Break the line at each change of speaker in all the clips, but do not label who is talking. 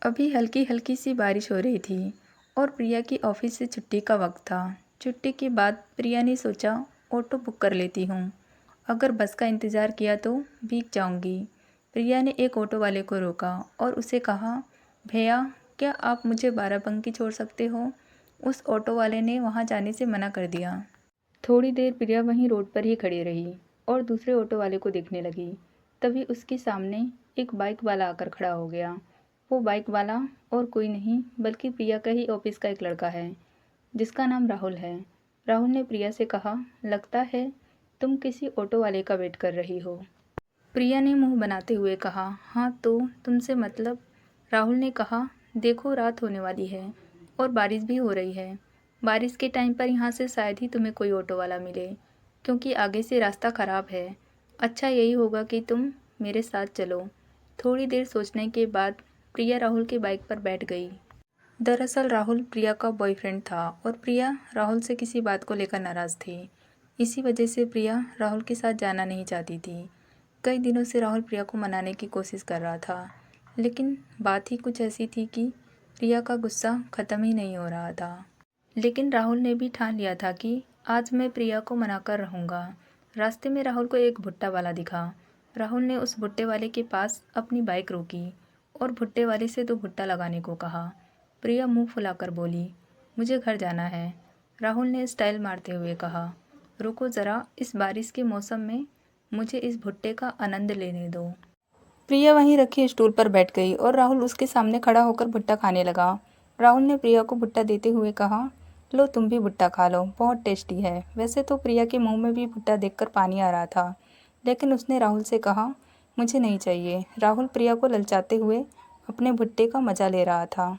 अभी हल्की हल्की सी बारिश हो रही थी और प्रिया की ऑफिस से छुट्टी का वक्त था। छुट्टी के बाद प्रिया ने सोचा ऑटो बुक कर लेती हूँ। अगर बस का इंतज़ार किया तो भीग जाऊँगी। प्रिया ने एक ऑटो वाले को रोका और उसे कहा, भैया क्या आप मुझे बाराबंकी छोड़ सकते हो? उस ऑटो वाले ने वहाँ जाने से मना कर दिया। थोड़ी देर प्रिया वहीं रोड पर ही खड़ी रही और दूसरे ऑटो वाले को देखने लगी। तभी उसके सामने एक बाइक वाला आकर खड़ा हो गया। वो बाइक वाला और कोई नहीं बल्कि प्रिया का ही ऑफिस का एक लड़का है जिसका नाम राहुल है। राहुल ने प्रिया से कहा, लगता है तुम किसी ऑटो वाले का वेट कर रही हो। प्रिया ने मुंह बनाते हुए कहा, हाँ तो तुमसे मतलब। राहुल ने कहा, देखो रात होने वाली है और बारिश भी हो रही है। बारिश के टाइम पर यहाँ से शायद ही तुम्हें कोई ऑटो वाला मिले क्योंकि आगे से रास्ता ख़राब है। अच्छा यही होगा कि तुम मेरे साथ चलो। थोड़ी देर सोचने के बाद प्रिया राहुल के बाइक पर बैठ गई। दरअसल राहुल प्रिया का बॉयफ्रेंड था और प्रिया राहुल से किसी बात को लेकर नाराज़ थी। इसी वजह से प्रिया राहुल के साथ जाना नहीं चाहती थी। कई दिनों से राहुल प्रिया को मनाने की कोशिश कर रहा था, लेकिन बात ही कुछ ऐसी थी कि प्रिया का गुस्सा ख़त्म ही नहीं हो रहा था। लेकिन राहुल ने भी ठान लिया था कि आज मैं प्रिया को मनाकर रहूँगा। रास्ते में राहुल को एक भुट्टा वाला दिखा। राहुल ने उस भुट्टे वाले के पास अपनी बाइक रोकी और भुट्टे वाले से 2 भुट्टा लगाने को कहा। प्रिया मुंह फुलाकर बोली, मुझे घर जाना है। राहुल ने स्टाइल मारते हुए कहा, रुको ज़रा, इस बारिश के मौसम में मुझे इस भुट्टे का आनंद लेने दो। प्रिया वहीं रखी स्टूल पर बैठ गई और राहुल उसके सामने खड़ा होकर भुट्टा खाने लगा। राहुल ने प्रिया को भुट्टा देते हुए कहा, लो तुम भी भुट्टा खा लो, बहुत टेस्टी है। वैसे तो प्रिया के मुंह में भी भुट्टा देखकर पानी आ रहा था, लेकिन उसने राहुल से कहा, मुझे नहीं चाहिए। राहुल प्रिया को ललचाते हुए अपने भुट्टे का मज़ा ले रहा था।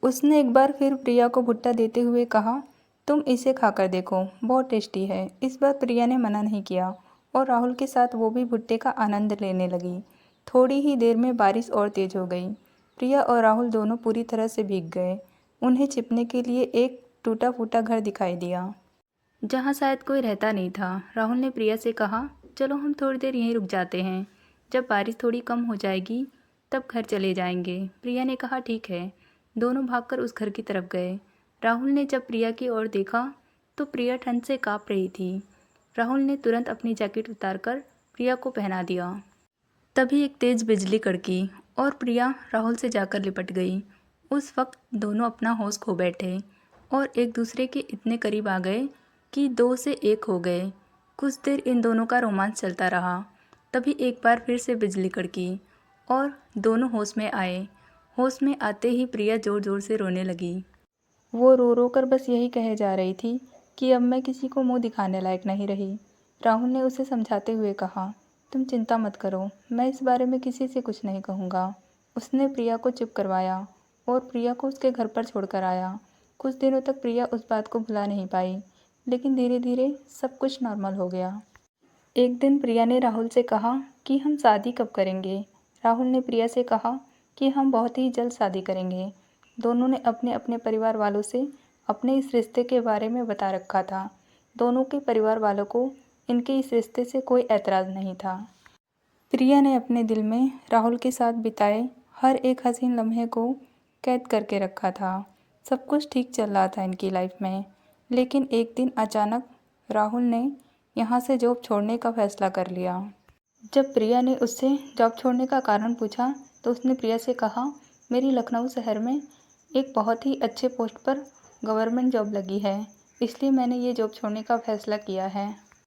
उसने एक बार फिर प्रिया को भुट्टा देते हुए कहा, तुम इसे खाकर देखो, बहुत टेस्टी है। इस बार प्रिया ने मना नहीं किया और राहुल के साथ वो भी भुट्टे का आनंद लेने लगी। थोड़ी ही देर में बारिश और तेज हो गई। प्रिया और राहुल दोनों पूरी तरह से भीग गए। उन्हें छिपने के लिए एक टूटा फूटा घर दिखाई दिया जहाँ शायद कोई रहता नहीं था। राहुल ने प्रिया से कहा, चलो हम थोड़ी देर यहीं रुक जाते हैं, जब बारिश थोड़ी कम हो जाएगी तब घर चले जाएंगे। प्रिया ने कहा, ठीक है। दोनों भागकर उस घर की तरफ गए। राहुल ने जब प्रिया की ओर देखा तो प्रिया ठंड से काँप रही थी। राहुल ने तुरंत अपनी जैकेट उतारकर प्रिया को पहना दिया। तभी एक तेज बिजली कड़की और प्रिया राहुल से जाकर लिपट गई। उस वक्त दोनों अपना होश खो बैठे और एक दूसरे के इतने करीब आ गए कि 2 से 1 हो गए। कुछ देर इन दोनों का रोमांस चलता रहा। तभी एक बार फिर से बिजली कड़की और दोनों होश में आए। होश में आते ही प्रिया ज़ोर ज़ोर से रोने लगी। वो रो रो कर बस यही कहे जा रही थी कि अब मैं किसी को मुंह दिखाने लायक नहीं रही। राहुल ने उसे समझाते हुए कहा, तुम चिंता मत करो, मैं इस बारे में किसी से कुछ नहीं कहूँगा। उसने प्रिया को चुप करवाया और प्रिया को उसके घर पर छोड़कर आया। कुछ दिनों तक प्रिया उस बात को भुला नहीं पाई, लेकिन धीरे धीरे सब कुछ नॉर्मल हो गया। एक दिन प्रिया ने राहुल से कहा कि हम शादी कब करेंगे। राहुल ने प्रिया से कहा कि हम बहुत ही जल्द शादी करेंगे। दोनों ने अपने अपने परिवार वालों से अपने इस रिश्ते के बारे में बता रखा था। दोनों के परिवार वालों को इनके इस रिश्ते से कोई ऐतराज़ नहीं था। प्रिया ने अपने दिल में राहुल के साथ बिताए हर एक हसीन लम्हे को कैद करके रखा था। सब कुछ ठीक चल रहा था इनकी लाइफ में, लेकिन एक दिन अचानक राहुल ने यहाँ से जॉब छोड़ने का फ़ैसला कर लिया। जब प्रिया ने उससे जॉब छोड़ने का कारण पूछा तो उसने प्रिया से कहा, मेरी लखनऊ शहर में एक बहुत ही अच्छे पोस्ट पर गवर्नमेंट जॉब लगी है, इसलिए मैंने ये जॉब छोड़ने का फ़ैसला किया है।